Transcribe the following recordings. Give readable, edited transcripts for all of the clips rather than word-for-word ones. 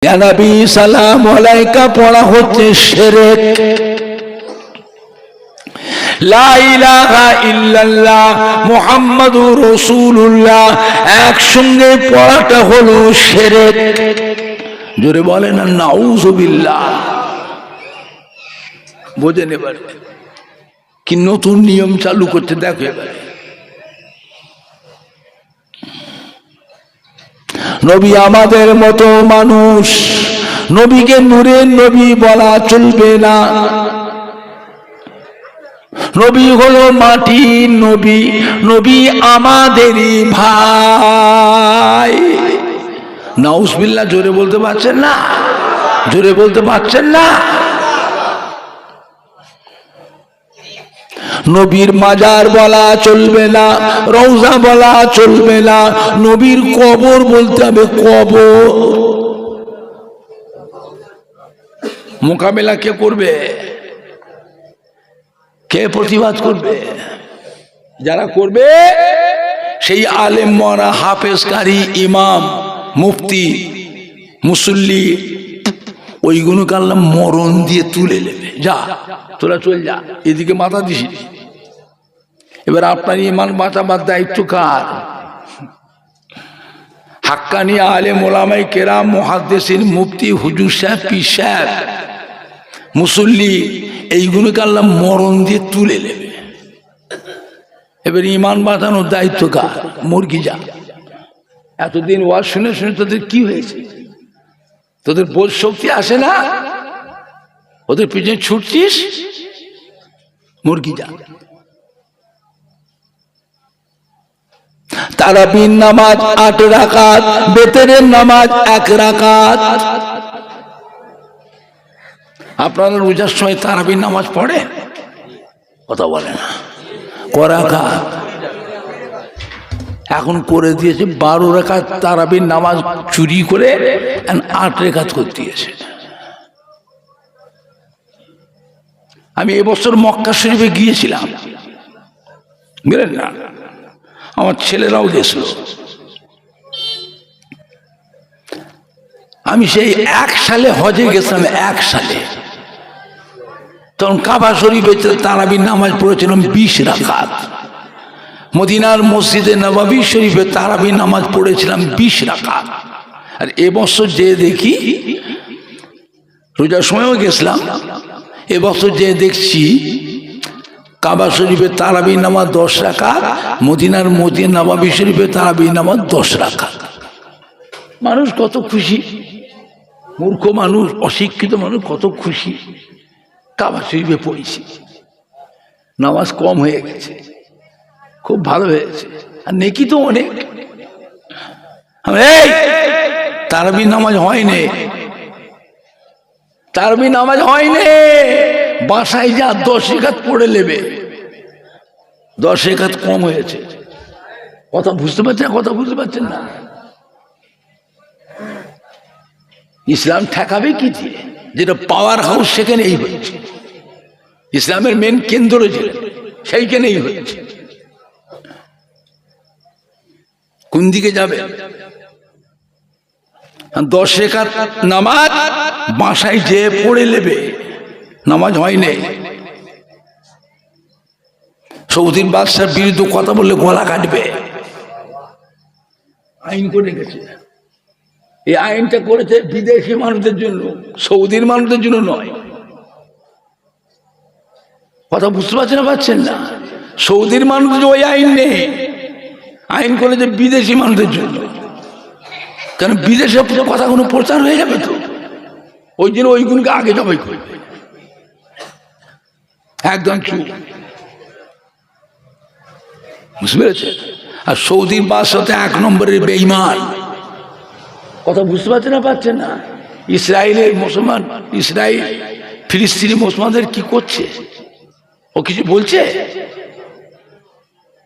ইয়া নবী সালাম আলাইকা পড়া হচ্ছে শিরক। লা ইলাহা ইল্লাল্লাহ মুহাম্মাদুর রাসূলুল্লাহ একসঙ্গে পড়াটা হলো শিরক। জোরে বলেন না নাউযুবিল্লাহ। বোঝেন এবার কি নতুন নিয়ম চালু করতে দেখো এবার। নবী আমাদের মতো মানুষ, নবীকে নূরের নবী বলা চলবে না। নবী হলো মাটির নবী, নবী আমাদেরই ভাই। নাউজুবিল্লাহ। জোরে বলতে পারছেন না? জোরে বলতে পারছেন না? নবীর মাজার বলা চলবে না, রওজা বলা চলবে না, নবীর কবর বলতে হবে কবর। মোকাবেলা কে করবে? কে প্রতিবাদ করবে? যারা করবে সেই আলেম, মরা, হাফেজ, কারি, ইমাম, মুফতি, মুসল্লি, ওইগুলোকে আল্লাহ মরণ দিয়ে তুলে নেবে। যা তোরা চল যা, এদিকে মাথা দিস। এবার আপনার ইমান বাঁচাবার দায়িত্ব কার? হাক্কানি আলেম ওলামায়ে কেরাম, মুহাদ্দিসিন, মুফতি, হুজুর সাহেব, পীর সাহেব, মুসল্লি, এইগুলোকে আল্লাহ মরণ দিয়ে তুলে নেবে। এবার ইমান বাঁচানোর দায়িত্ব কার? মুরগি যা। এতদিন ওয়াজ শুনে শুনে তোদের কি হয়েছে? তোদের বোধ শক্তি আসে না? ওদের পিছনে ছুটছিস? মুরগি যা। তারাবির নামাজ 8 রাকাত, বেতেরের নামাজ 1 রাকাত। আপনারা রোজার সময় তারাবির নামাজ পড়ে? কথা বলে না। করাকাত এখন করে দিয়েছে 12 রাকাত তারাবির নামাজ চুরি করে 8 রাকাত করে দিয়েছে। আমি এবছর মক্কা শরীফে গিয়েছিলাম, গেলেন না? আমার ছেলেরাও গেছিল। আমি সেই 1 সালে হজে গেছিলাম, 1 সালে। তখন কাবা শরীফে তারাবির নামাজ পড়েছিলাম 20 রাকাত। মদিনার মসজিদে নববী শরীফে তারাবির নামাজ পড়েছিলাম 20 রাকাত। আর এবছর যে দেখি, রোজার সময়ও গেছিলাম, এবছর যে দেখছি কাবা শরীফে তারাবির নামাজ 10 রাকাত, মদিনার নববী শরীফে তারাবির নামাজ 10 রাকাত। মানুষ কত খুশি, মূর্খ মানুষ, অশিক্ষিত মানুষ কত খুশি। কাবা শরীফে পড়েছি, নামাজ কম হয়ে গেছে, খুব ভালো হয়েছে, আর নেকি তো অনেক। এই তারাবির নামাজ হয়নি, তারাবির নামাজ হয়নি। বাসায় যা 10 রাকাত পড়ে নেবে, 10 রাকাত কম হয়েছে। কথা বুঝতে পারছেন? কথা বুঝতে পারছেন না? ইসলাম ঠেকাবে কি দিয়ে? যেটা পাওয়ার হাউস সেখানেই হয়েছে, ইসলামের মেন কেন্দ্র ছিলেন সেইখানেই হয়েছে। কোন দিকে যাবে? 10 রাকাত নামাজ বাসায় যে পড়ে নেবে, নামাজ হয়নি। সৌদির বাদশার বিরুদ্ধে কথা বললে গলা কাটবে, আইন করে গেছে। এই আইনটা করেছে বিদেশি মানুষদের জন্য, সৌদির মানুষদের জন্য নয়। কথা বুঝতে পারছেন না? পারছেন না? সৌদির মানুষদের ওই আইন নেই, আইন করেছে বিদেশি মানুষদের জন্য। কারণ বিদেশে কথা কোনো প্রচার হয়ে যাবে তো, ওই জন্য ওইগুলোকে আগে জবাই করবে। একদম চুপ, বুঝতে পেরেছে? আর সৌদির বাদশাতে 1 নম্বরের বেঈমান। কথা বুঝতে পারছেন না? পারছেন না? ইসরায়েলের মুসলমান, ইসরায়েল ফিলিস্তিনি মুসলমানদের কি করছে? ও কিছু বলছে?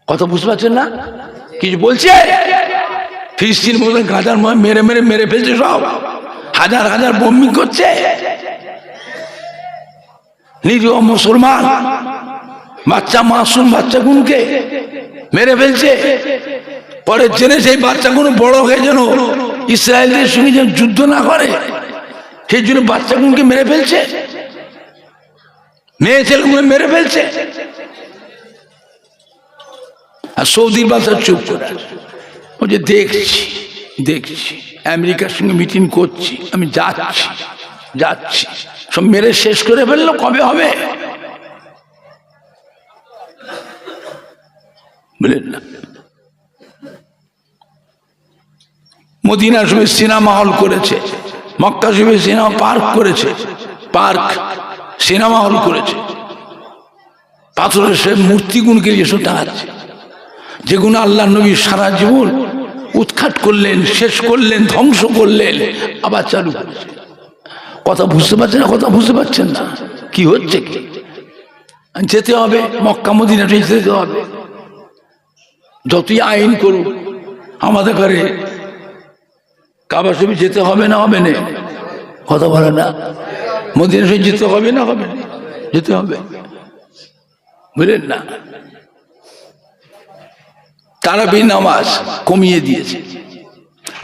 কথা বুঝতে পারছেন না? কিছু বলছে? ফিলিস্তিনি মুসলমান গাজার মেরে মেরে মেরে ফেলছে, সব হাজার হাজার বোম্বিং করছে। নিরীহ মুসলমান বাচ্চা, মাসুম বাচ্চাগুলোকে মেরে ফেলছে। পরে জেনে সেই বাচ্চাগুলো বড় হয়ে যেন ইসরায়েলের সঙ্গে যেন যুদ্ধ না করে, সেই জন্য বাচ্চাগুলোকে মেরে ফেলছে, মেয়ে ছেলেগুলো মেরে ফেলছে। আর সৌদির বাচ্চা চুপ করে ও যে দেখছি দেখছি, আমেরিকার সঙ্গে মিটিং করছি, আমি যাচ্ছি যাচ্ছি, সব মেরে শেষ করে ফেললো, কবে হবে বলেন না। মদিনা শরীফে সিনেমা হল করেছে, মক্কা শরীফে সিনেমা পার্ক করেছে, পার্ক সিনেমা হল করেছে, পাথরের সে মূর্তিগুলোকে এসে টাঙাচ্ছে, যেগুলো আল্লাহ নবী সারা জীবন উৎখাট করলেন, শেষ করলেন, ধ্বংস করলেন, আবার চালু করেছে। কথা বুঝতে পারছেন না? কথা বুঝতে পারছেন না কি হচ্ছে? কি যেতে হবে মক্কা মদিনা যেতে হবে, যতই আইন করুক আমাদের ঘরে কাবা শরীফ যেতে হবে না হবে না? কথা বলে না? মদিনা শরীফ যেতে হবে না হবে না? যেতে হবে, বুঝলেন না? তারাবি নামাজ কমিয়ে দিয়েছে।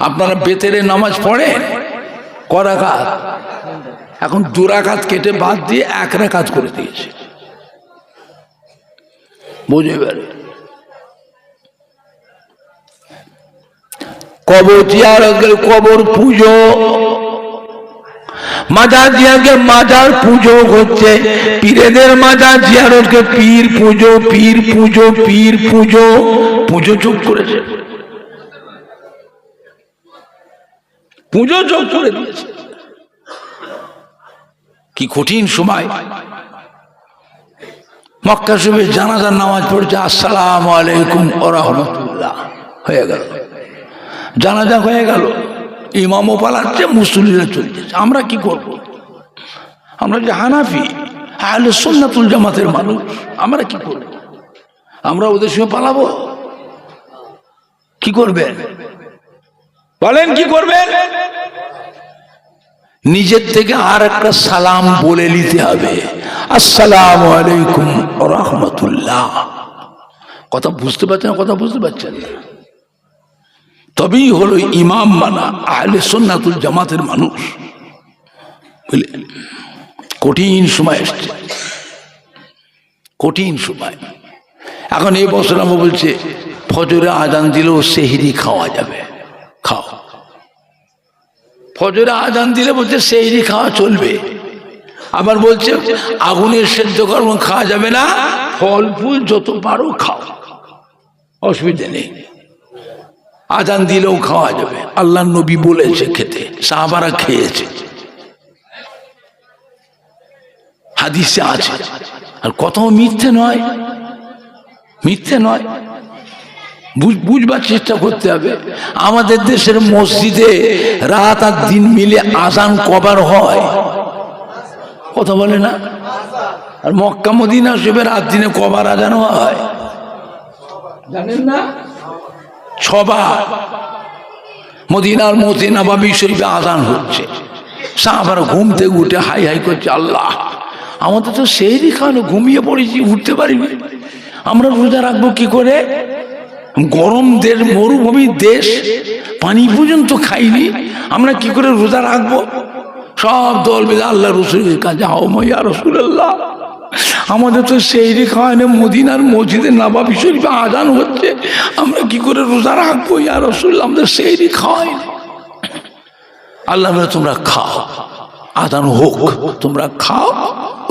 আপনারা বেতের নামাজ পড়েন ক রাকাত? এখন 2 রাকাত কেটে বাদ দিয়ে 1 রাকাত করে দিয়েছে। বুঝে এবারে কবর জিয়ারত, কবর পুজো, মাজার জিয়ারতকে মাজার পুজো হচ্ছে, পীরেদের মাজার জিয়ারতকে পীর পুজো, পীর পুজো, পীর পুজো, পুজো যোগ করেছে, পুজো যোগ করে দিয়েছে। কি কঠিন সময়। মক্কা শরীফে জানাজার নামাজ পড়ছে, আসসালামু আলাইকুম ওয়া রাহমাতুল্লাহ, হয়ে গেল, জানাজা হয়ে গেল, ইমামও পালাচ্ছে, মুসল্লিরা চলছে। আমরা কি করব? আমরা যে হানাফি আহলে সুন্নাতুল জামাতের মানুষ, আমরা কি করব? আমরা ওদের সঙ্গে পালাবো? কি করবেন বলেন, কি করবেন? নিজের থেকে আর একটা সালাম বলে নিতে হবে, আসসালামু আলাইকুম ওয়া রাহমাতুল্লাহ। কথা বুঝতে পারছেন? কথা বুঝতে পারছেন না? তবেই হলো ইমাম মানা, আহলে সুন্নাতুল জামাতের মানুষ। বুঝলেন? কঠিন সময় এসছে, কঠিন সময়। এখন এই বছর আমরা বলছে ফজরে আজান দিলেও সেহরি খাওয়া যাবে, খাও। ফজরে আজান দিলে বলছে সেহরি খাওয়া চলবে, আবার বলছে আগুনের সেদ্ধ কর্ম খাওয়া যাবে না, ফল ফুল যত পারো খাও, অসুবিধা নেই। আজান দিলেও খাওয়া যাবে, আল্লাহ নবী বলেছে খেতে, সাহাবারা খেয়েছে, হাদিসে আছে। আর কত মিথ্যে নয়, মিথ্যে নয়, বুঝবার চেষ্টা করতে হবে। আমাদের দেশের মসজিদে রাত আর দিন মিলে আজান কবার হয়? কথা বলে না? আর মক্কা মদিনা শরীফে রাত দিনে কবার আজান হয় জানেন না? 6 বার। মদিনার মসজিদ নববী শরীফে আজান হচ্ছে, সাহাবারা ঘুম থেকে উঠে হাই হাই করছে, আল্লাহ আমাদের তো সেহরি খাওয়ানো, ঘুমিয়ে পড়েছি, উঠতে পারিনি, আমরা রোজা রাখবো কি করে? গরম দেশ, মরুভূমির দেশ, পানি পর্যন্ত খাইনি, আমরা কি করে রোজা রাখবো? সব দল বেঁধে আল্লাহ রসুলের কাছে, হাও ইয়া রাসূলুল্লাহ, আমাদের তো সেহরি খাওয়ানো, মদিনার মসজিদে নববী শরীফে আজান হচ্ছে, আমরা কি করে রোজা রাখবো ইয়া রাসূলুল্লাহ, আমাদের সেহরি খাওয়াই। আল্লাহ বলে তোমরা খাও, আজান হোক, তোমরা খাও,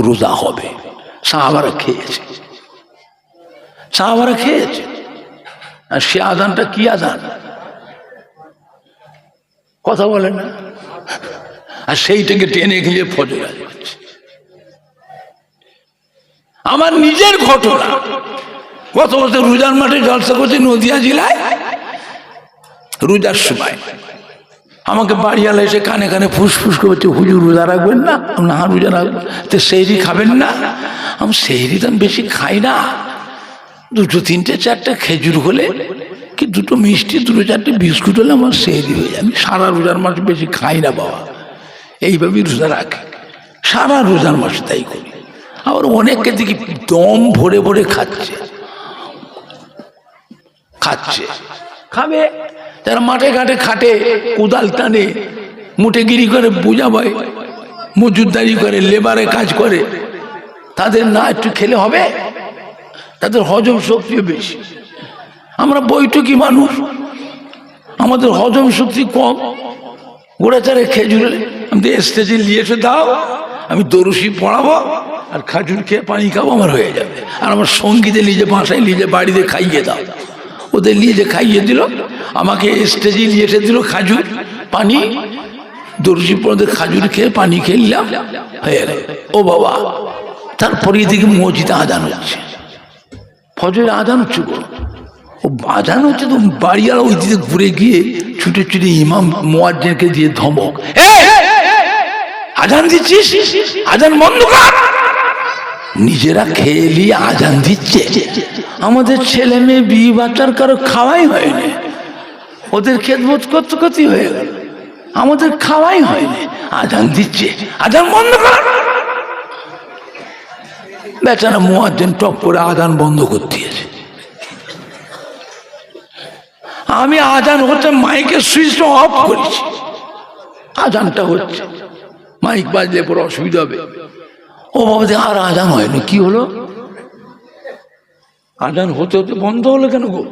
রোজা হবে। সাহাবারা খেয়েছে, সাহাবারা খেয়েছে। আর সে আজানটা কি আজান? কথা বলে না? আর সেইটাকে টেনে গিয়ে ফজর আজান হচ্ছে। আমার নিজের ঘটনা, কত বছর রোজার মাঠে জলসা করছে নদিয়া জেলায়, রোজার সময় আমাকে বাড়িওয়ালা এসে কানে কানে ফুসফুস করছে, হুজুর রোজা রাখবেন না? না রোজা রাখবেন। তো সেহরি খাবেন না? আমি সেহরি তো আমি বেশি খাই না, 2, 3, 4 খেজুর হলে কি 2 মিষ্টি, 2, 4 বিস্কুট হলে আমার সেহরি হয়ে যায়। আমি সারা রোজার মাসে বেশি খাই না বাবা, এইভাবেই রোজা রাখি, সারা রোজার মাসে তাই করি। আবার অনেককে দেখি দম ভরে ভরে খাচ্ছে, খাচ্ছে, খাবে। যারা মাঠে ঘাটে খাটে, কোদাল টানে, মুঠেগিরি করে বোঝা বয়, মজুরদারি করে, লেবারে কাজ করে, তাদের না একটু খেলে হবে? তাদের হজম শক্তিও বেশি। আমরা বৈঠকি মানুষ, আমাদের হজম শক্তি কম। গোড়াচারে খেজুর আমি স্টেজে নিয়ে এসে দাও, আমি দরুশি পড়াবো আর খাজুর খেয়ে পানি খাবো, আমার হয়ে যাবে। আর আমার সঙ্গীতে নিজে বাসায় নিজে বাড়িতে খাইয়ে দাও। ওদের নিয়ে যে খাইয়ে দিল, আমাকে স্টেজে নিয়ে এসে দিল খাজুর পানি, দরুশি পড়ে খাজুর খেয়ে পানি খেয়ে নিলাম, হয়ে গেল। ও বাবা, তারপরে এদিকে মসজিদে আজান হচ্ছে, ফজরের আজান হচ্ছে গো। ও আজান হচ্ছে তো বাড়িওয়ালা ওই দিকে ঘুরে গিয়ে ছুটে ছুটে ইমাম মুয়াজ্জিনকে দিয়ে ধমক, আজান দিচ্ছিস, আজান বন্ধ কর। নিজেরা খেয়ে নিয়ে আজান দিচ্ছে। আমাদের ছেলে মেয়ে বিয়ে বাচ্চার কারো খাওয়াই হয়নি, ওদের খেদমত করতে করতে হয়ে গেল, আমাদের খাওয়াই হয়নি। আজান দিচ্ছে, আজান বন্ধ কর। বেচারা মুয়াজ্জিন টপ করে আজান বন্ধ করতে দিয়েছে। আমি আজান হচ্ছে মাইকের সুইচটা অফ করেছি, আজানটা হচ্ছে, মাইক বাজলে পরে অসুবিধা হবে। ও বাবা, আর আজান হয়নি, কি হলো? আজান হতে হতে বন্ধ হলো কেন গো?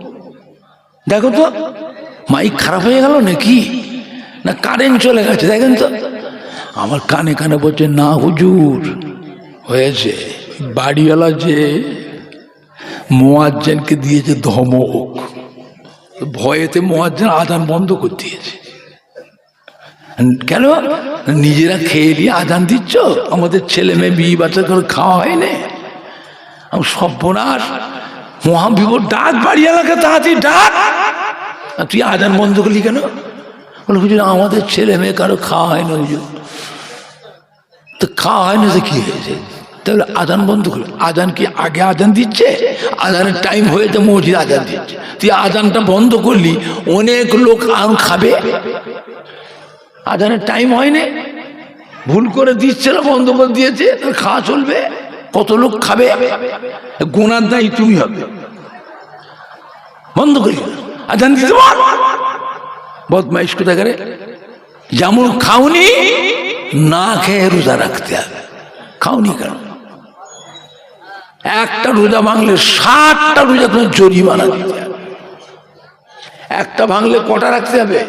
দেখো তো, মাইক খারাপ হয়ে গেল নাকি, না কারেন্ট চলে গেছে? দেখেন তো। আমার কানে কানে বলছে, না হুজুর হয়েছে, বাড়িওয়ালা যে মুয়াজ্জিনকে দিয়েছে ধমক, ভয়েতে মুয়াজ্জিন আজান বন্ধ করে দিয়েছে। কেন? নিজেরা খেয়ে দিয়ে আজান দিচ্ছ, আমাদের ছেলে মেয়ে বিয়ে বাচ্চা করে খাওয়া হয়নি। সর্বনাশ, মহাবিপদ, ডাক বাড়িওয়ালাকে, তাড়াতাড়ি ডাক। তুই আজান বন্ধ করলি কেন? বলে হুজুর আমাদের ছেলে মেয়ে কারো খাওয়া হয় না হুজুর। তো খাওয়া হয় না, তো কি হয়েছে? তাহলে আজান বন্ধ করলো। আজান কি আগে আজান দিচ্ছে? আজানের টাইম হয়েছে, মসজিদ আজান দিচ্ছে, তুই আজানটা বন্ধ করলি, অনেক লোক আর খাবে। আজানের টাইম হয়নি, ভুল করে দিচ্ছে না, বন্ধ করে দিয়েছে, খাওয়া চলবে। কত লোক খাবে, গুনার দায়ী তুমি হবে। বন্ধ করি, আজান দিতে পার। বদমাইশ কোথায় করে, যেমন খাওনি না খেয়ে রোজা রাখতে হবে। খাওনি কেন? একটা রোজা ভাঙলে 60টা রোজা তোমার জরিমানা দিতে হবে। একটা ভাঙলে কটা রাখতে হবে?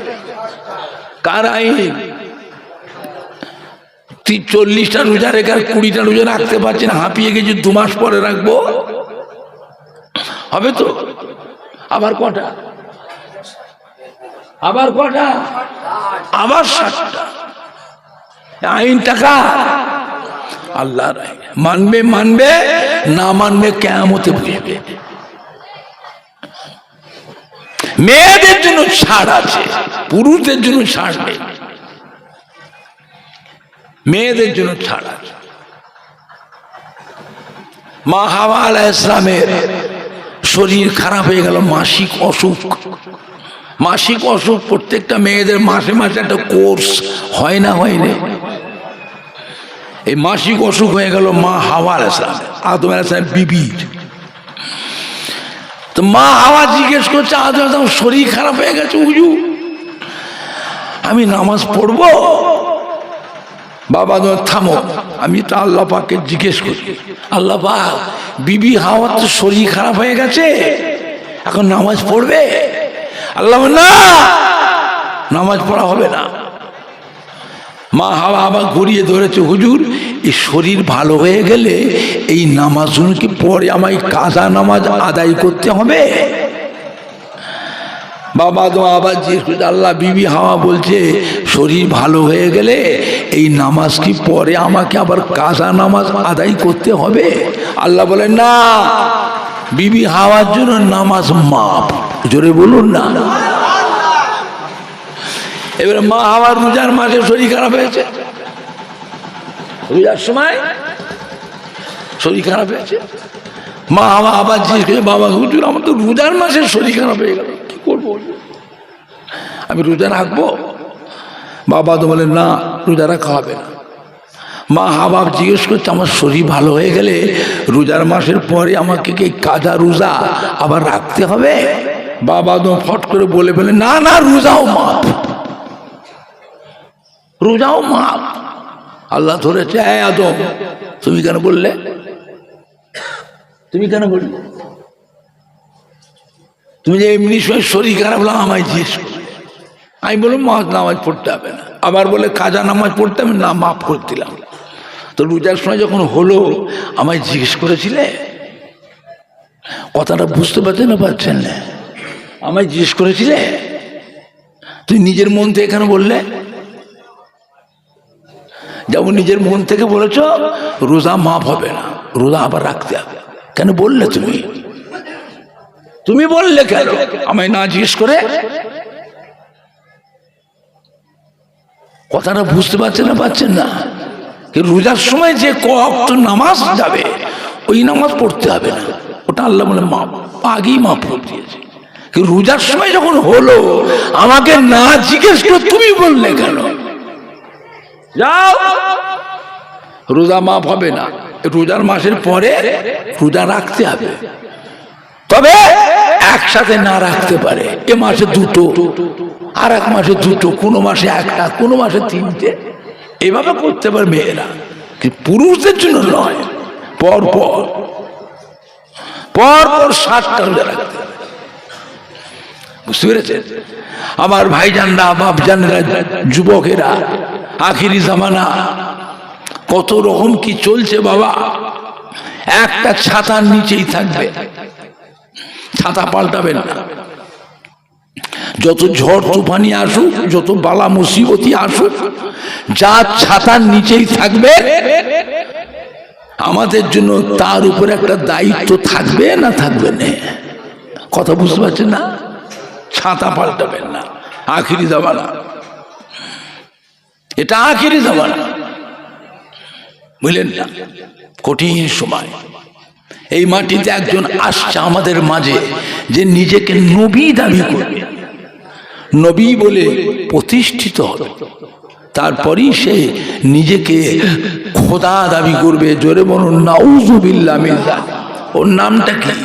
কার আইন? 40টা রোজা রেখে 20টা রোজা রাখতে পারছেন, হাঁপিয়ে গেছে, 2 মাস পরে রাখবো, হবে তো? আবার কটা? আবার কটা? আবার 60টা। আইন টাকা আল্লাহর আইন, মানবে মানবে, না মানবে কিয়ামতে বুঝবে। মেয়েদের জন্য ছাড় আছে, পুরুষদের জন্য ছাড় নেই। মেয়েদের জন্য ছাড় আছে। মা হাওয়া আলাইহিস সালামের শরীর খারাপ হয়ে গেল, মাসিক অসুখ। মাসিক অসুখ প্রত্যেকটা মেয়েদের মাসে মাসে একটা কোর্স হয় না, হয়নি? এই মাসিক অসুখ হয়ে গেল মা হাওয়া আলাইহিস সালাম, আদম আলাইহিস সালামের বিবির। তো মা হাওয়া জিজ্ঞেস করছে, আদম আলাইহিস সালাম শরীর খারাপ হয়ে গেছে হুজুর, আমি নামাজ পড়বো? বাবা থামো, আমি তো আল্লাহ পাককে জিজ্ঞেস করি, আল্লাহ পাক বিবি হাওয়ার তো শরীর খারাপ হয়ে গেছে, এখন নামাজ পড়বে? আল্লাহ না, নামাজ পড়া হবে না। মা হাওয়া আবার ঘুরিয়ে ধরেছে, হুজুর এই শরীর ভালো হয়ে গেলে এই নামাজগুলো কি পরে আমায় কাজা নামাজ আদায় করতে হবে? বাবা তো আবার জিজ্ঞেস করছে, আল্লাহ বিবি হাওয়া বলছে শরীর ভালো হয়ে গেলে এই নামাজ কি পরে আমাকে আবার কাজা নামাজ আদায় করতে হবে? আল্লাহ বলেন না, বিবি হাওয়ার জন্য নামাজ মাপ। জোরে বলুন না। এবারে মা হাওয়ার রোজার মাসে শরীর খারাপ হয়েছে, রোজার সময় শরীর খারাপ হয়েছে। মা হাওয়া আবার জিজ্ঞেস করছে, বাবা হুজুর আমার তো রোজার মাসে শরীর খারাপ হয়ে গেল, কি করবো, আমি রোজা রাখবো? বাবা তো বলেন না, রোজা রাখা হবে না। মা হাওয়া জিজ্ঞেস করছে, আমার শরীর ভালো হয়ে গেলে রোজার মাসের পরে আমাকে কি কাজা রোজা আবার রাখতে হবে? বাবা তো ফট করে বলে ফেলে, না না, রোজাও মাপ, রোজাও মাপ। আল্লাহ ধরেছে, এই আদম তুমি কেন বললে, তুমি কেন বললে, তুমি যে এমনি সময় শরীর খারাপ হলো আমায় জিজ্ঞেস করলে। আমি বললাম নামাজ পড়তে হবে না। আবার বলে কাজা নামাজ পড়তে হবে না, মাফ করে দিলাম। তো রোজার সময় যখন হলো আমায় জিজ্ঞেস করেছিলে, কথাটা বুঝতে পারছেন না পারছেন না? আমায় জিজ্ঞেস করেছিলে, তুই নিজের মন থেকে এখানে বললে, যেমন নিজের মন থেকে বলেছ রোজা মাফ হবে না, রোজা আবার রাখতে হবে, কেন বললে তুমি? তুমি বললে কেন আমায় না জিজ্ঞেস করে? কথাটা বুঝতে পারছেন না পারছেন না? রোজার সময় যে কত নামাজ যাবে ওই নামাজ পড়তে হবে না, ওটা আল্লাহ বলে মাপ, আগেই মাফ করে দিয়েছে। রোজার সময় যখন হলো আমাকে না জিজ্ঞেস করে তুমি বললে কেন? যাও, রোজা মাফ হবে না, রোজার মাসের পরে রোজা রাখতে হবে, তবে একসাথে না রাখতে পারে। এ মাসে দুটো, আর এক মাসে দুটো, কোনো মাসে একটা, কোনো মাসে তিনটে, এভাবে করতে পারে মেয়েরা, পুরুষদের জন্য নয়। পর পর 60টা রোজা রাখতে হবে, বুঝতে পেরেছেন? আমার ভাইজানরা, বাপজানরা, যুবকেরা, আখিরি জামানা, কত রকম কি চলছে বাবা। একটা ছাতার নিচেই থাকবে, ছাতা পাল্টাবেন না। যত ঝড় তুফানি আসুক, যত বালা মুসিবতি আসুক, যা ছাতার নিচেই থাকবে আমাদের জন্য তার উপরে একটা দায়িত্ব থাকবে না থাকবে না? কথা বুঝতে পারছেন না? ছাতা পাল্টাবেন না, আখিরি জামানা, এটা আখিরি জামানা, বুঝলেন না? কঠিন সময়। এই মাটিতে একজন আসছে আমাদের মাঝে যে নিজেকে নবী দাবি করবে, নবী বলে প্রতিষ্ঠিত হবে, তারপরেই সে নিজেকে খোদা দাবি করবে। জোরে বলুন নাউযুবিল্লাহ মিন যালিক। ওর নামটা কি?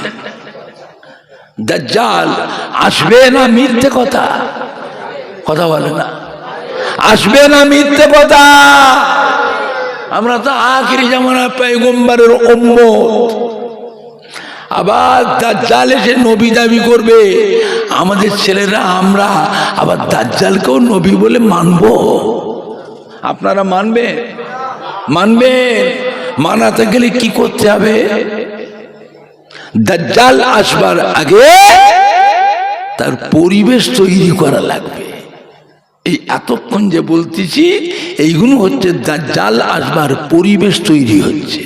দাজ্জাল। আসবে না মিথ্যে কথা? কথা বলে না, আসবে না মিথ্যে কথা? আমরা তো আখিরি জামানার পয়গম্বরের উম্মত, আবার দাজ্জাল এসে নবী দাবি করবে। আমাদের ছেলেরা আমরা আবার দাজ্জালকেও নবী বলে মানব? আপনারা মানবে? মানবে? মানাতে গেলে কি করতে হবে? দাজ্জাল আসবার আগে তার পরিবেশ তৈরি করা লাগবে। এই এতক্ষণ যে বলতেছি এইগুলো হচ্ছে দাজ্জাল আসবার পরিবেশ তৈরি হচ্ছে।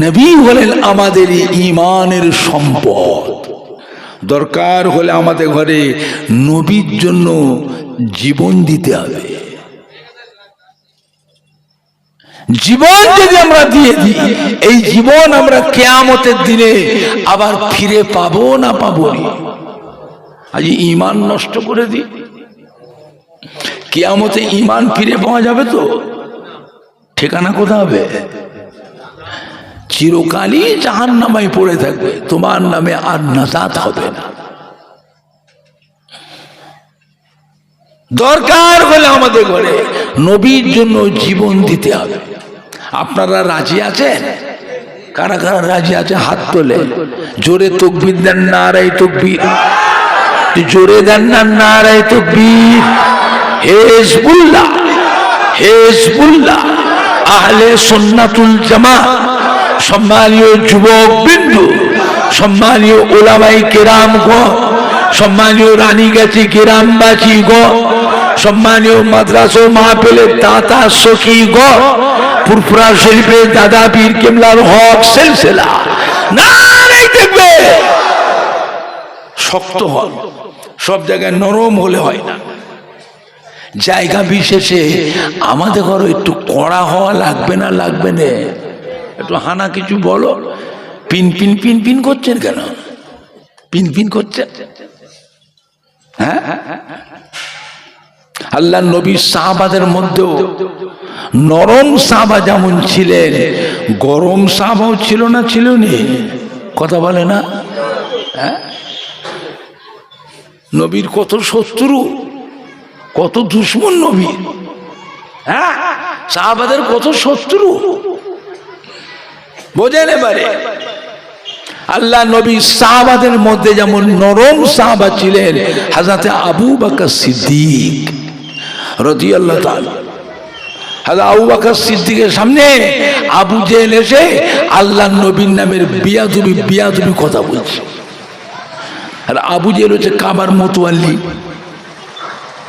নবী হলেন আমাদের ঈমানের সম্পদ। দরকার হলে আমাদের ঘরে নবীর জন্য জীবন দিতে হবে। জীবন যদি আমরা দিয়ে দিই, এই জীবন আমরা কিয়ামতের দিনে আবার ফিরে পাবো না পাবো না? আজ ঈমান নষ্ট করে দিই, কিয়ামতে ঈমান ফিরে পাওয়া যাবে তো? ঠিকানা কোথা হবে? চিরকালই জাহান্নামায় পড়ে থাকবে, তোমার নামে আর নাজাত হবে না। দরকার হলে আমাদের ঘরে নবীর জন্য জীবন দিতে হবে। আপনারা রাজি আছেন? কারা কারা রাজি আছে হাত তোলে। জোরে তাকবীর দেন, নারায়ে তাকবীর। জোরে দেন না, নারায়ে তাকবীর। হিজবুল্লাহ, হিজবুল্লাহ, আহলে সুন্নাতুল জামাত। সম্মানীয় যুবক বিন্দু, সম্মানীয় ওলামাই কেরাম গো, সম্মানীয় রানীগাছি গ্রামবাসী গো, সম্মানীয় মাদ্রাসা মাহফিলের দাতা সখী গো, ফুরফুরা শরীফের দাদা পীর কেবলার হক সিলসিলা, নারায়ে তাকবীর। শক্ত হন, সব জায়গায় নরম হলে হয় না। জায়গা বিশেষে আমাদের ঘরে একটু কড়া হওয়া লাগবে না? লাগবে না? একটু হানা কিছু বলো। পিন পিন পিন পিন করছেন কেন? পিন পিন করছেন? হ্যাঁ, আল্লাহ নবী সাহাবাদের মধ্যেও নরম সাহাবা যেমন ছিলেন, গরম সাহাবাও ছিল না? ছিল না? কথা বলে না? হ্যাঁ, নবীর কত শত্রু, কত দুশ্মন নবী। হ্যাঁ, সাহাবাদের কত শত্রু বোঝেন। এবারে আল্লাহ নবী সাহাবাদের মধ্যে যেমন নরম সাহাবা ছিলেন, হযরত আবু বকর সিদ্দিক রাদিয়াল্লাহু তাআলা, হযরত আবু বকর সিদ্দিকের সামনে আবু জেহেল এসে আল্লাহ নবীর নামের বিয়াদবি কথা বলছে। আর আবু জেহেল হচ্ছে কাবার মতোয়াল্লি,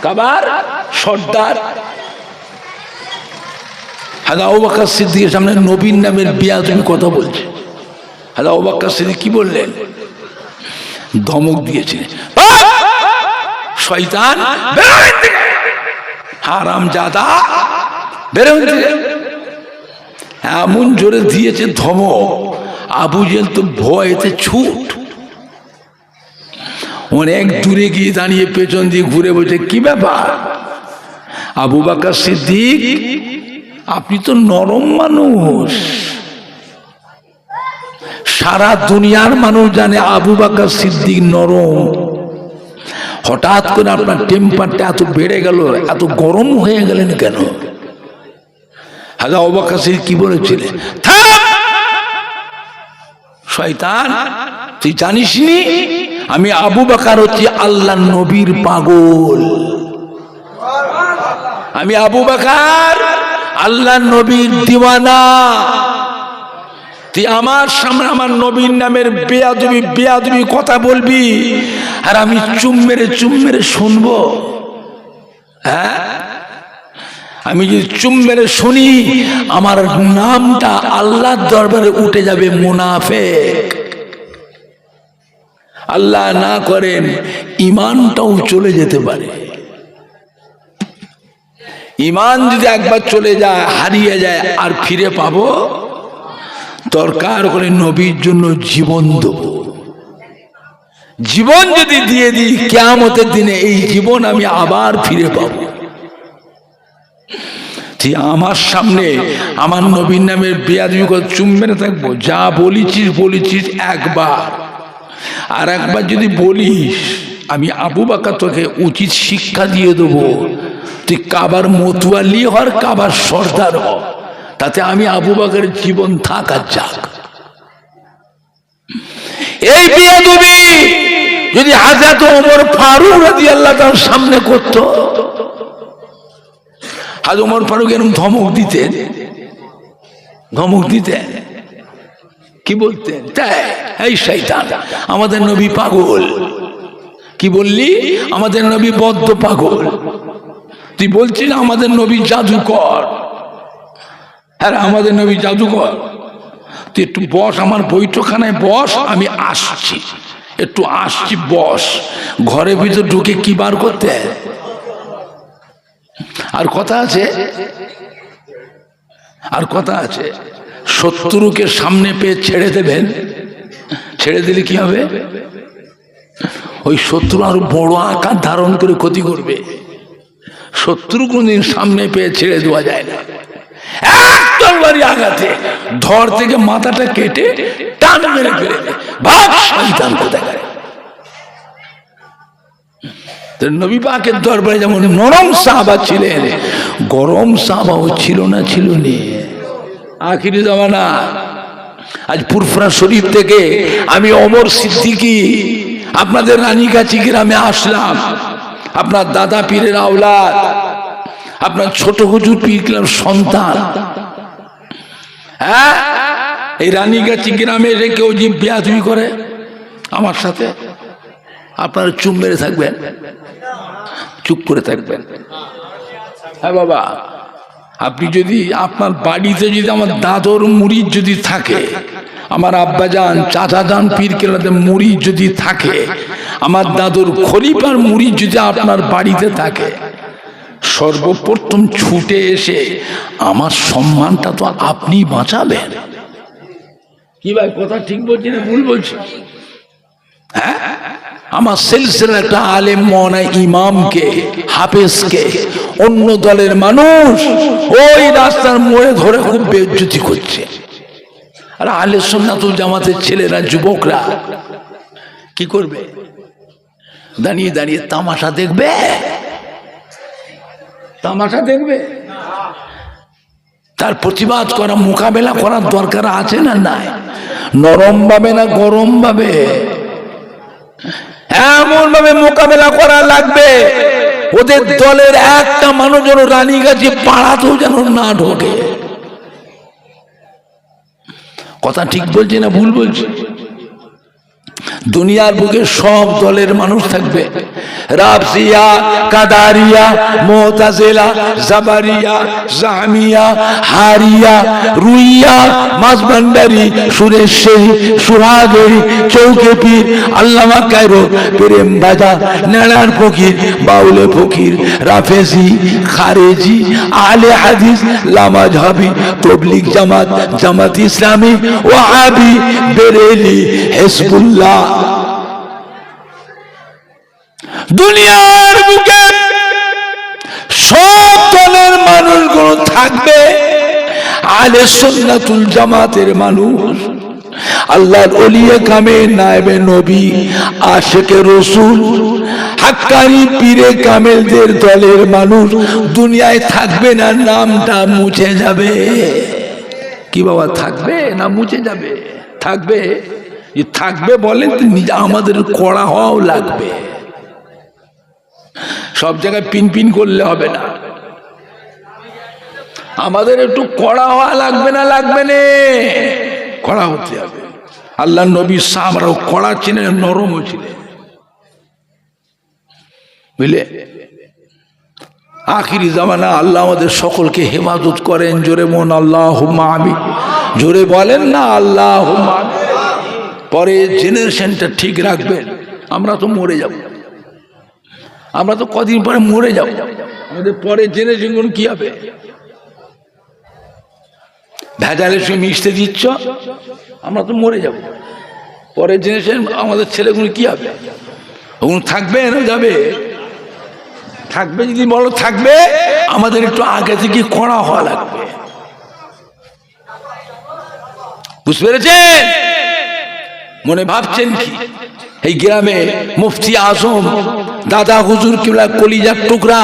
কাবার সর্দার। হযরত আবু বকর সিদ্দিকের সামনে নবীর নামের বিয়াদবি কথা বলছে। হযরত আবু বকর সিদ্দিক কি বললেন? ধমক দিয়েছিলেন, শয়তান বের হয়ে থেকে, হারামজাদা বের হয়ে থেকে। এমন জোরে দিয়েছে ধমক, আবু জেহেল তো ভয়েতে ছুট। অনেক দূরে গিয়ে দাঁড়িয়ে পেছন দিয়ে ঘুরে বলছে, কি ব্যাপার আবু বকর সিদ্দিক, আপনি তো নরম মানুষ, সারা দুনিয়ার মানুষ জানে আবু বকর সিদ্দিক নরম, হঠাৎ করে আপনার টেম্পারটা এত বেড়ে গেল, এত গরম হয়ে গেলেন কেন? হযরত আবু বকর সিদ্দিক কি বলেছিলেন? শয়তান, তুই জানিসনি আমি আবু বকর হচ্ছি আল্লাহ নবীর পাগল, আমি আবু বকর আল্লাহ নবীর দিওয়ানা। তুই আমার সামনে আমার নবীর নামের বেয়াদবি কথা বলবি, আর আমি চুম মেরে শুনবো? হ্যাঁ, আমি যদি চুম মেরে শুনি, আমার নামটা আল্লাহর দরবারে উঠে যাবে মুনাফিক। আল্লাহ না করেন ঈমানটাও চলে যেতে পারে। ঈমান যদি একবার চলে যায়, হারিয়ে যায়, আর ফিরে পাবো? দরকার করে নবীর জন্য জীবন দেব। জীবন যদি দিয়ে দিই, কিয়ামতের দিনে এই জীবন আমি আবার ফিরে পাবো। আমার সামনে আমার নবীর নামের বেয়াদবি করে চুম মেরে থাকবো? যা বলেছিস একবার, আর একবার যদি বলিস, আমি আবু বকর তোকে উচিত শিক্ষা দিয়ে দেবো। তুই কাবার মতোয়াল্লি হর, কাবার সর্দার হ, তাতে আমি আবু বকরের জীবন থাক আর যাক। এই বেয়াদবি যদি হযরত ওমর ফারুক রাদিয়াল্লাহু তাআলার সামনে করত, হযরত ওমর ফারুক এরকম ধমক দিতেন, কি বলতেন? এই শয়তান, আমাদের নবী পাগল। কি বললি? আমাদের নবী বদ্ধ পাগল। তুই বলছিস আমাদের নবী জাদুকর। হ্যাঁ, আমাদের নবী জাদুকর। তুই একটু বস, আমার বৈঠকখানায় বস, আমি আসছি, একটু আসছি, বস। ঘরের ভিতর ঢুকে কি বার করতে? আর কথা আছে, শত্রুকে সামনে পেয়ে ছেড়ে দেবেন, ছেড়ে দিলে কি হবে? ওই শত্রু আরো বড় আকার ধারণ করে ক্ষতি করবে। শত্রু কোনদিন সামনে পেয়ে ছেড়ে দেওয়া যায় না। এক তরবারি আঘাতে ধর থেকে মাথাটা কেটে টান মেরে ফেলে দেয়। ভাগ শয়তান কোথাকার। নবী পাকের দরবারে যেমন নরম সাহাবা ছিলেন, গরম সাহাবাও ছিল না আখিরি জামানা। আজ ফুরফুরা শরীফ থেকে আমি ওমর সিদ্দিকী আপনাদের রানীগাছি গ্রামে আসলাম। আপনার দাদা পীরের আওলাদ, আপনার ছোট হুজুর পীর কিলার সন্তান। হ্যাঁ, এই রানীগাছি গ্রামে এসে কেউ যে বেয়াদবি করে আমার সাথে, আপনারা চুপ মেরে থাকবেন, চুপ করে থাকবেন। হ্যাঁ বাবা, আপনি যদি আপনার বাড়িতে যদি আমার দাদর মুরিদ যদি থাকে, আমার আব্বাজান চাচাজান পীর কেরাদের মুরিদ যদি থাকে, আমার দাদুর খলিফার মুরিদ যদি আপনার বাড়িতে থাকে, সর্বপ্রথম ছুটে এসে আমার সম্মানটা তো আপনি বাঁচাবেন। কি ভাই, কথা ঠিক বলছি না ভুল বলছি? হ্যাঁ, আমার সিলসিলার একটা আলেম মওলানা ইমামকে, হাফেজকে অন্য দলের মানুষ ওই রাস্তার মোড়ে ধরে খুব বেইজ্জতি করছে। আর আহলে সুন্নাতুল জামাতের ছেলেরা, যুবকরা কি করবে? দাঁড়িয়ে দাঁড়িয়ে তামাশা দেখবে। তার প্রতিবাদ করা, মোকাবেলা করার দরকার আছে না নাই? নরম ভাবে না গরম ভাবে? এমন ভাবে মোকাবেলা করা লাগবে ওদের দলের একটা মানুষ যেন রানীগাছি পাড়াতেও যেন না ঢোকে। কথা ঠিক বলছি না ভুল বলছি? দুনিয়ার বুকে সব দলের মানুষ থাকবে, রাফজিয়া, কাদারিয়া, মুতাজিলা, জাবারিয়া, জামিয়া, হারিয়া, রুইয়া, মাঝভান্ডারি, সুরেশ্বরী, সুহাগেরি, চৌকে পীর, আল্লামা কায়রো, প্রেম বাজার, নেড়ার ফকির, বাউলে ফকির, রাফেজি, খারেজি, আহলে হাদিস, লামাজহাবি, তবলিগ জামাত, জামাত ইসলামী, ওয়াহাবি, বেরেলি, হিজবুল্লাহ। দুনিয়ার বুকে সব দলের মানুষগুলো থাকবে, আহলে সুন্নাতুল জামাতের মানুষ, আল্লাহর ওলিয়ে কামে, নায়েবে নবী, আশিকে রাসূল, হাক্কানি পীরে কামেলদের দলের মানুষ দুনিয়ায় থাকবে না, নামটা মুছে যাবে। কি বাবা, থাকবে না মুছে যাবে? থাকবে। থাকবে বলেন তো, নিজে আমাদের কড়া হওয়াও লাগবে। সব জায়গায় পিন পিন করলে হবে না, আমাদের একটু কড়া হওয়া লাগবে না? লাগবে না, কড়া হতে হবে। আল্লাহ নবী সাহাবারাও কড়া ছিলেন, নরমও ছিলেন, বুঝলে? আখিরি জামানা আল্লাহ আমাদের সকলকে হেফাজত করেন। জোরে মন আল্লাহুম্মা আমিন, জোরে বলেন না আল্লাহুম্মা আমিন। পরে জেনারেশনটা ঠিক রাখবেন। আমরা তো মরে যাব, আমরা তো কদিন পরে মরে যাব, আমাদের পরে জেনারেশন কি হবে? ভেজালের সঙ্গে মিশতে দিচ্ছ, আমরা তো মরে যাব, পরে জেনারেশন আমাদের ছেলেগুলো কি হবে? ওগুলো থাকবে না যাবে? থাকবে যদি বলো থাকবে, আমাদের একটু আগে থেকে কড়া হওয়া লাগবে, বুঝতে পেরেছেন? মনে ভাবছেন কি এই গ্রামে মুফতি আজম দাদা হুজুর কিবলা কলিজার টুকরা,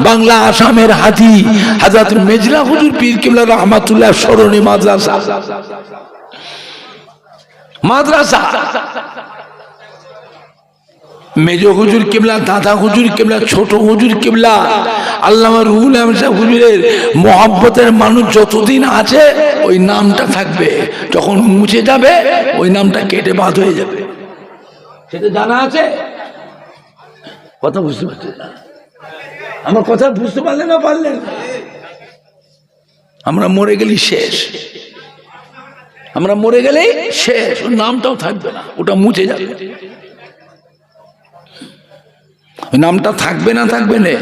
বাংলা আসামের হাতি, হযরত মেজলা হুজুর পীর কিবলা রহমাতুল্লাহ স্মরণে মাদ্রাসা, মেজ হুজুর কিবলা, দাদা হুজুর কিবলা, ছোট হুজুর কিবলা, আল্লামা রুহুল আমিন সাহেব হুজুরের মহব্বতের মানুষ যতদিন আছে ওই নামটা থাকবে, যখন মুছে যাবে ওই নামটা কেটে বাদ হয়ে যাবে। সেটা জানা আছে? কথা বুঝতে পারছেন না? আমার কথা বুঝতে পারলেন না? পারলেন? আমরা মরে গেলেই শেষ, আমরা মরে গেলেই শেষ, ওর নামটাও থাকবে না, ওটা মুছে যাবে। ওই নামটা থাকবে না? থাকবে না,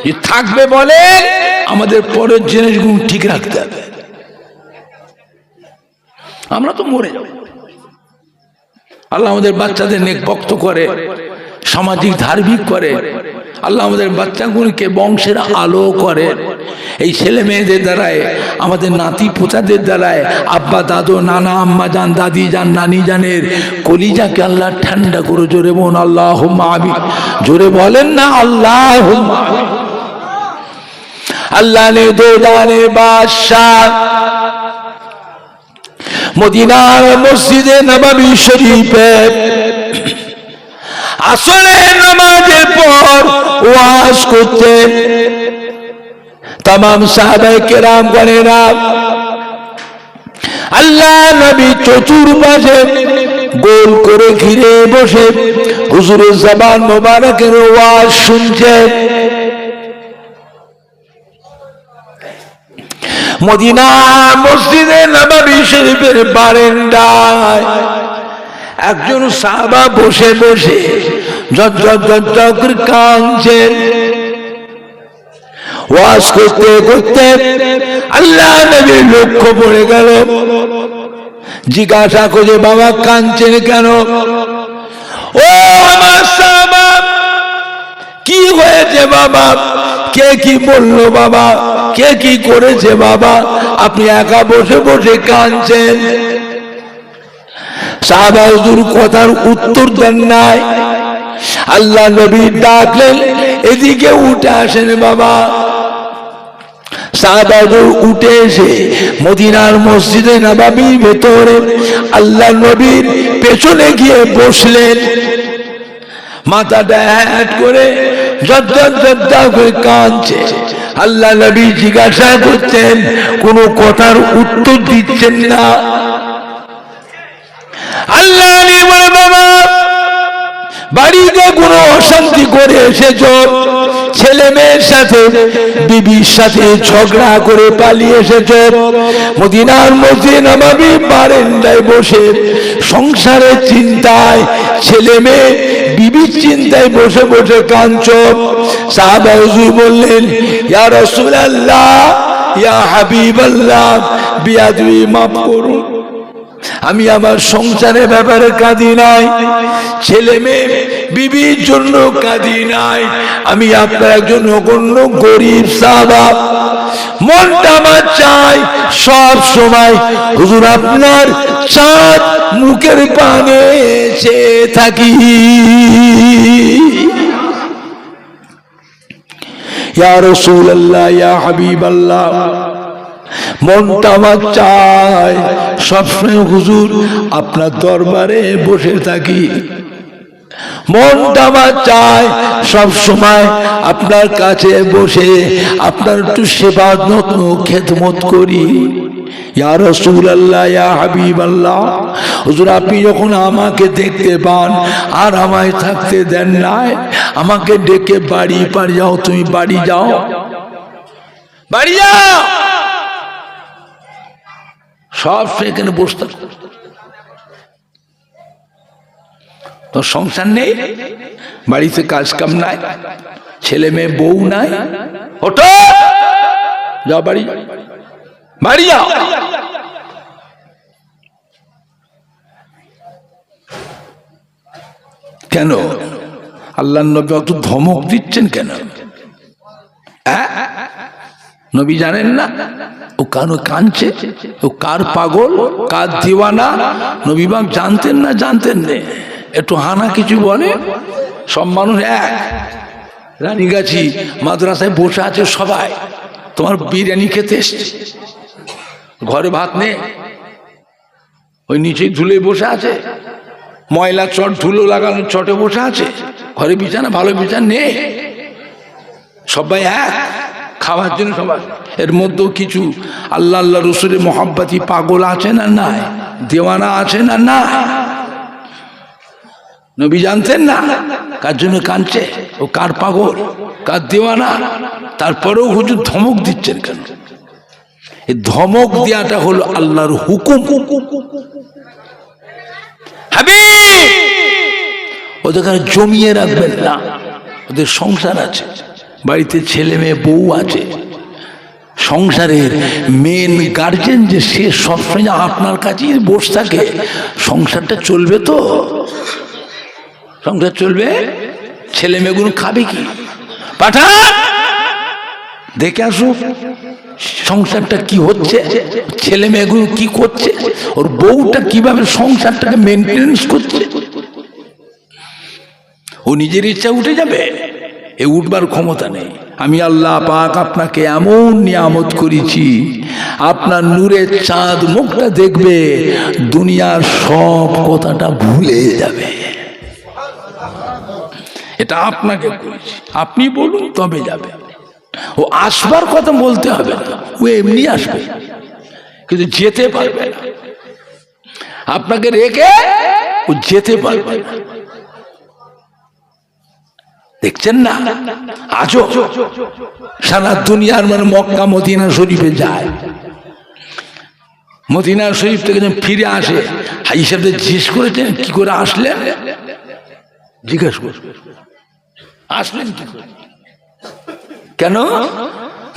যে থাকবে বলে আমাদের পরের জিনিসগুলো ঠিক রাখতে হবে। আমরা তো মরে যাব। আল্লাহ আমাদের বাচ্চাদের নেকবক্ত করে, সামাজিক ধার্মিক করে, আল্লাহ আমাদের বাচ্চাগুলোকে বংশের আলো করে। এই ছেলে মেয়েদের দ্বারায়, আমাদের নাতি পোতাদের দ্বারায় আব্বা দাদু নানা আম্মা জান দাদি জান নানি জানের কলিজাকে আল্লাহ ঠান্ডা করে। জোরে বলুন আল্লাহুম্মা আমিন, জোরে বলেন না আল্লাহুম্মা আমিন। আল্লাহ ने दो जाने बादशाह মদিনার মসজিদে নববী শরীফে আসরের নামাজের পর ওয়াজ করতেন। तमाम সাহাবায়ে কেরাম গণেরা আল্লাহ নবী চতুর্পাশে গোল করে ঘিরে বসে হুজুরের জবান মোবারকের ওয়াজ শুনছেন। মদিনা মসজিদে নববী শরীফের বারান্দায় একজন সাহাবা বসে বসে ঝরঝর করে কাঁদছেন। ওয়াজ করতে করতে আল্লাহ নবীর লক্ষ্য পড়ে গেল। জিজ্ঞাসা করে, বাবা কাঁদছেন কেন? ও আমার সাহাবা, কি হয়েছে বাবা? কে কি বললো বাবা? কে কি করেছে বাবা? আপনি একা বসে বসে কাঁদছেন। সাহাবা হুজুর কথার উত্তর দেন নাই। আল্লাহ নবী ডাকলেন, এদিকে উঠে আসেন বাবা। সাহাবাগণ উঠে এসে মদিনার মসজিদে নববীর ভেতরে আল্লাহর নবীর পেছনে গিয়ে বসলেন। মাথাটা হ্যাট করে জদ্দা করে কাঁদছে। আল্লাহ নবী জিজ্ঞাসা করতেন, কোনো কথার উত্তর দিচ্ছেন না। আল্লাহ নবী বলে, বাবা বাড়িতে কোনো অশান্তি করে এসেছ, ছেলে মেয়ের সাথে বিবির সাথে ঝগড়া করে পালিয়ে এসেছ, মদিনার মসজিদে নববী বারান্দায় বসে সংসারের চিন্তায়, ছেলে মেয়ে বিবির চিন্তায় বসে বসে কাঁদছ। সাহাবা হুজুর বললেন, ইয়া রাসূলুল্লাহ, ইয়া হাবিবাল্লাহ, বিয়াদবি মাফ করুন, আমি আমার সংসারের ব্যাপারে কাঁদি নাই, ছেলে মেয়ে বিবির জন্য কাঁদি নাই, আমি আপনার একজন নগণ্য গরিব সাহাবা, মনটা আমার চাই সব সময় হুজুর আপনার চাঁদ মুখের পানে চেয়ে থাকি। ইয়া রাসূলুল্লাহ, ইয়া হাবিবাল্লাহ, মনটা আমার চায় সবসময় হুজুর আপনার দরবারে বসে থাকি, মনটা আমার চায় সব সময় আপনার কাছে বসে আপনার একটু সেবা যত্ন খেদমত করি। ইয়া রাসূলুল্লাহ, ইয়া হাবিবাল্লাহ, হুজুর আপনি যখন আমাকে দেখতে পান আর আমায় থাকতে দেন নাই, আমাকে ডেকে বাড়ি পাড়ি যাও, তুমি বাড়ি যাও, বাড়ি যাও। সব সেখানে বসতে, তোর সংসার নেই, বাড়িতে কাজ কাম নাই, ছেলে মেয়ে বউ নাই, ওঠো যাও বাড়ি, বাড়ি যাও। কেন আল্লাহ নবী অত ধমক দিচ্ছেন কেন? নবী জানেন না ও কেন কাঁদছে, ও কার পাগল, কার দিওয়ানা? নবী বাপ জানতেন না? জানতেন না? একটু হানা কিছু বলে, সব মানুষ এক। রানীগাছি মাদ্রাসায় বসে আছে সবাই, তোমার বিরিয়ানি খেতে এসছে, ঘরে ভাত নেই, ওই নিচে ধুলে বসে আছে, ময়লা চট ধুলো লাগানো চটে বসে আছে, ঘরে বিছানা ভালো বিছানা নেই, সবাই এক খাওয়ার জন্য সবাই। এর মধ্যেও কিছু আল্লাহ আল্লাহ রসুলের মোহাব্বতি পাগল আছে না নাই, দেওয়ানা আছে না না? নবী জানতেন না কার জন্য কাঁদছে, ও কার পাগল, কার দেওয়ানা? তারপরেও হুজুর ধমক দিচ্ছেন কেন? এই ধমক দেওয়াটা হলো আল্লাহর হুকুম। হাবিব ওদের জমিয়ে রাখবেন না, ওদের সংসার আছে, বাড়িতে ছেলে মেয়ে বউ আছে, সংসারের মেন গার্জেন যে সে সবসময় আপনার কাছেই বসে থাকে, সংসারটা চলবে তো? সংসার চলবে? ছেলে মেয়েগুলো খাবে কি? পাঠা দেখে আসুক সংসারটা কি হচ্ছে, ছেলে মেয়েগুলো কি করছে, ওর বউটা কিভাবে সংসারটাকে মেনটেনেন্স করছে। ও নিজের ইচ্ছা উঠে যাবে, এ উঠবার ক্ষমতা নেই। আমি আল্লাহ পাক আপনাকে এমন নিয়ামত করেছি, আপনার নূরের চাঁদ মুখটা দেখবে, দুনিয়ার সব কথাটা ভুলে যাবে। এটা আপনাকে করেছি, আপনি বলুন তবে যাবে। ও আসবার কথা বলতে হবে না, ও এমনি আসবে, কিন্তু যেতে পারবে না। আপনাকে রেখে ও যেতে পারবে না। দেখছেন না আজও সারা দুনিয়ার মানে মক্কা মদিনা শরীফে যায়, মদিনা শরীফ থেকে যখন ফিরে আসে হাজি সাহেবদের জিজ্ঞেস করেছেন কি করে আসলেন, জিজ্ঞেস করে আসলেন কি করে? কেন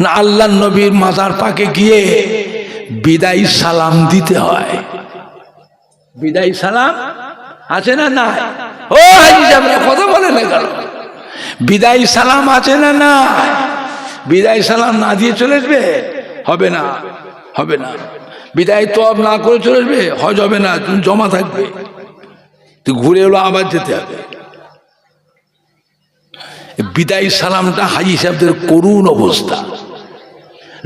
না আল্লাহ নবীর মাজার পাকে গিয়ে বিদায় সালাম দিতে হয়। বিদায় সালাম আছে না নাই? ও হাজি সাহেবরা কথা বলে না কেন? বিদায় সালাম আছে না না? বিদায় সালাম না দিয়ে চলে আসবে হবে না, হবে না। বিদায় তওয়াব না করে চলে আসবে হজ হবে না, তুমি জমা থাকবে, তুই ঘুরে এলো আবার যেতে হবে। বিদায় সালামটা হাজি সাহেবদের করুণ অবস্থা।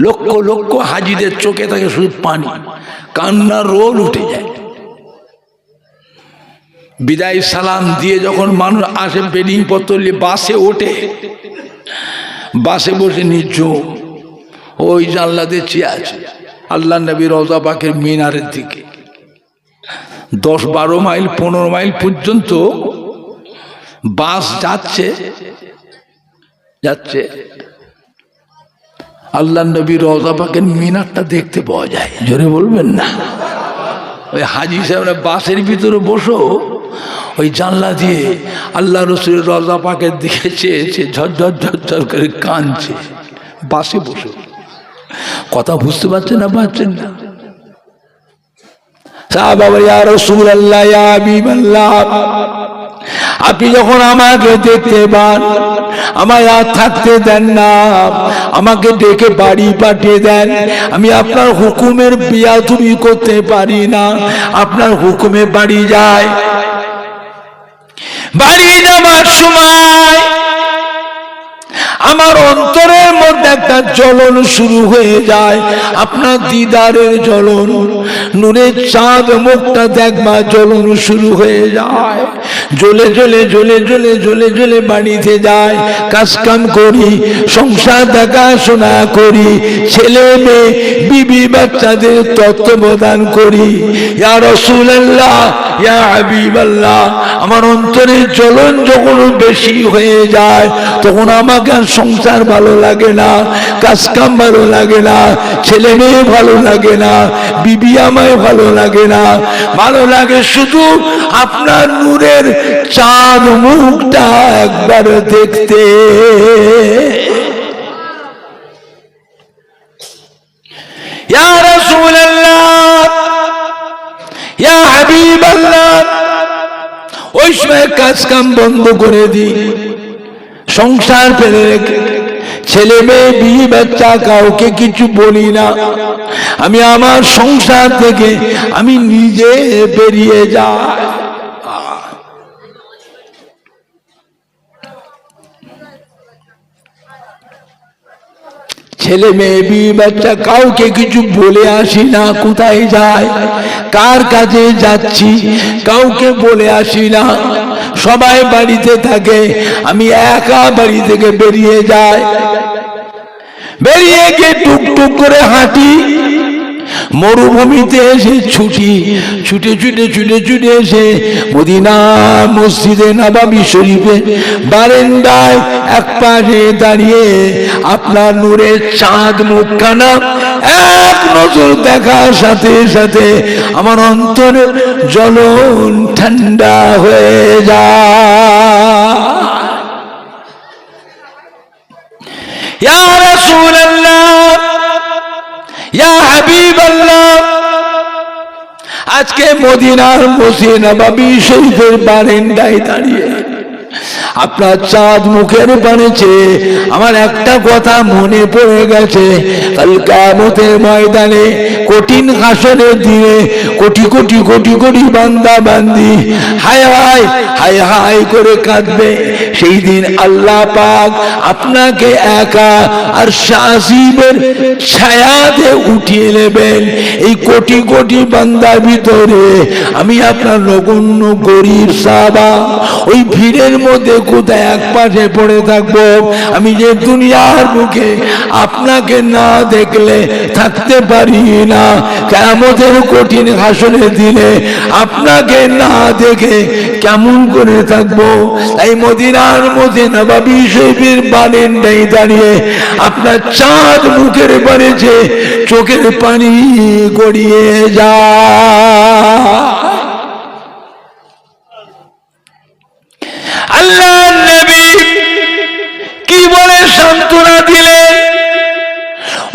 লক্ষ লক্ষ হাজিদের চোখে থাকে শুধু পানি, কান্নার রোল উঠে যায়। বিদায় সালাম দিয়ে যখন মানুষ আসে বেডিং পত্র নিয়ে বাসে ওঠে, বাসে বসে নিঝুম ওই জানলাতে চেয়ে আছে আল্লাহ নবী রওজা পাকের মিনারের দিকে। 10-12 মাইল 15 মাইল পর্যন্ত বাস যাচ্ছে যাচ্ছে, আল্লাহ নবী রওজা পাকের মিনারটা দেখতে পাওয়া যায়। জোরে বলবেন না? ওই হাজি সাহেবরা বাসের ভিতরে বসো, ওই জানলা দিয়ে আল্লাহ রসুলের রওজা পাকের দিকে চেয়েছে, ঝরঝর ঝরঝর করে কাঁদছে। বাসে বসে কথা বুঝতে পারছেন না? পারছেন না? সাহাবা ইয়া রাসূলুল্লাহ ইয়া হাবিবাল্লাহ, আপনি যখন আমাকে দেখতে পান আমায় আর থাকতে দেন না, আমাকে ডেকে বাড়ি পাঠিয়ে দেন। আমি আপনার হুকুমের বেয়াদবি করতে পারি না, আপনার হুকুমে বাড়ি যায়। বাড়ি যাবার সময় আমার অন্তরের মধ্যে একটা জ্বলন শুরু হয়ে যায়, আপনার দিদারের জ্বলন, নূরের চাঁদ মুখটা দেখবার জ্বলন শুরু হয়ে যায়। জ্বলে জ্বলে জ্বলে জ্বলে জ্বলে জ্বলে বাড়িতে যায়, কাজকাম করি, সংসার দেখাশোনা করি, ছেলে মেয়ে বিবি বাচ্চাদের তত্ত্বাবধান করি। ইয়া রাসূলুল্লাহ ইয়া হাবিবাল্লাহ, আমার অন্তরের জ্বলন যখন বেশি হয়ে যায় তখন আমাকে সংসার ভালো লাগে না, কাজকাম ভালো লাগে না, ছেলে মেয়ে ভালো লাগে না, বিবি আমায় ভালো লাগে না, ভালো লাগে শুধু আপনার নূরের চাঁদ মুখটা একবার দেখতে। ইয়া রাসূলুল্লাহ ইয়া হাবিবাল্লাহ, ওই সময় কাজকাম বন্ধ করে দিই, সংসার ফেলে রেখে ছেলে মেয়ে বিবি বাচ্চা কাউকে কিছু বলি না, আমি আমার সংসার থেকে আমি নিজে বেরিয়ে যাই। ছেলে মেয়ে বিবি বাচ্চা কাউকে কিছু বলে আসি না, কোথায় যাই কার কাছে যাচ্ছি কাউকে বলে আসি না, সবাই বাড়িতে থাকে, আমি একা বাড়ি থেকে বেরিয়ে যাই। বেরিয়ে গিয়ে টুকটুক করে হাঁটি, মরুভূমিতে এসে ছুটি, ছুটে ছুটে ছুটে ছুটে এসে মদিনা মসজিদে নববী শরীফে বারান্দায় এক পাশে দাঁড়িয়ে আপনার নূরের চাঁদ মুখখানা এক নজর দেখার সাথে সাথে আমার অন্তরের জ্বলন ঠান্ডা হয়ে যায়। ইয়া রাসূলুল্লাহ ইয়া হাবিবাল্লাহ, আজকে মদিনার মসজিদ নববী শরীফের বারান্দায় দাঁড়িয়ে আপনার চাঁদ মুখের বাণীছে আমার একটা কথা মনে পড়ে গেছে, কাল কিয়ামতের ময়দানে কঠিন হাসরের দিনে কোটি কোটি কোটি কোটি বান্দা বান্দি হায় হায় হায় হায় করে কাঁদবে। সেই দিন আল্লাহ পাক আপনাকে একা আর শাসিবের ছায়াতে উঠিয়ে নেবেন। এই কোটি কোটি বান্দার ভিতরে আমি আপনার নগণ্য গরিব সাহাবা ওই ভিড়ের মধ্যে কোথায় এক পাশে পড়ে থাকবো। আমি যে দুনিয়ার মুখে আপনাকে না দেখলে থাকতে পারি না, কিয়ামতের কঠিন হাসরের দিনে আপনাকে না দেখে কেমন করে থাকবো। তাই মদিনার মধ্যে নববী শরীফের বারান্দায় দাঁড়িয়ে আপনার চাঁদ মুখের বাড়িছে, চোখের পানি গড়িয়ে যায়। আল্লাহ নবী কি বলে সান্ত্বনা দিলেন,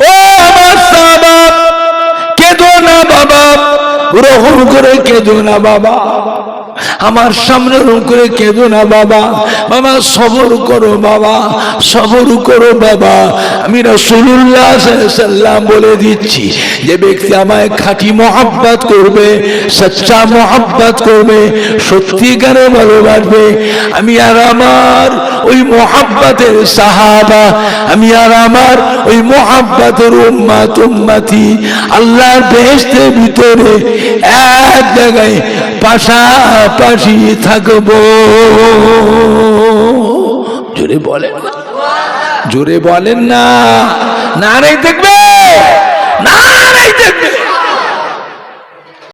ও আমার সাহাবা কেঁদো না বাবা, রহম করে কেঁদো না বাবা, আমার সামনে রুম করে কেঁদো না বাবা, বাবা সবর করো বাবা, সবর করো বাবা। আমি রাসূলুল্লাহ সাল্লাল্লাহু আলাইহি ওয়াসাল্লাম বলে দিচ্ছি, যে ব্যক্তি আমায় খাঁটি মহব্বত করবে, সচ্চা মহব্বত করবে, সত্যিকারে ভালোবাসবে, আমি আর আমার ওই মহব্বতের সাহাবা, আমি আর আমার ওই মহব্বতের উম্মত উম্মতি আল্লাহর বেহেশতের ভিতরে এক জায়গায় পাশাপাশি থাকবো। জোরে বলেন, জোরে বলেন না, নারে দেখবে।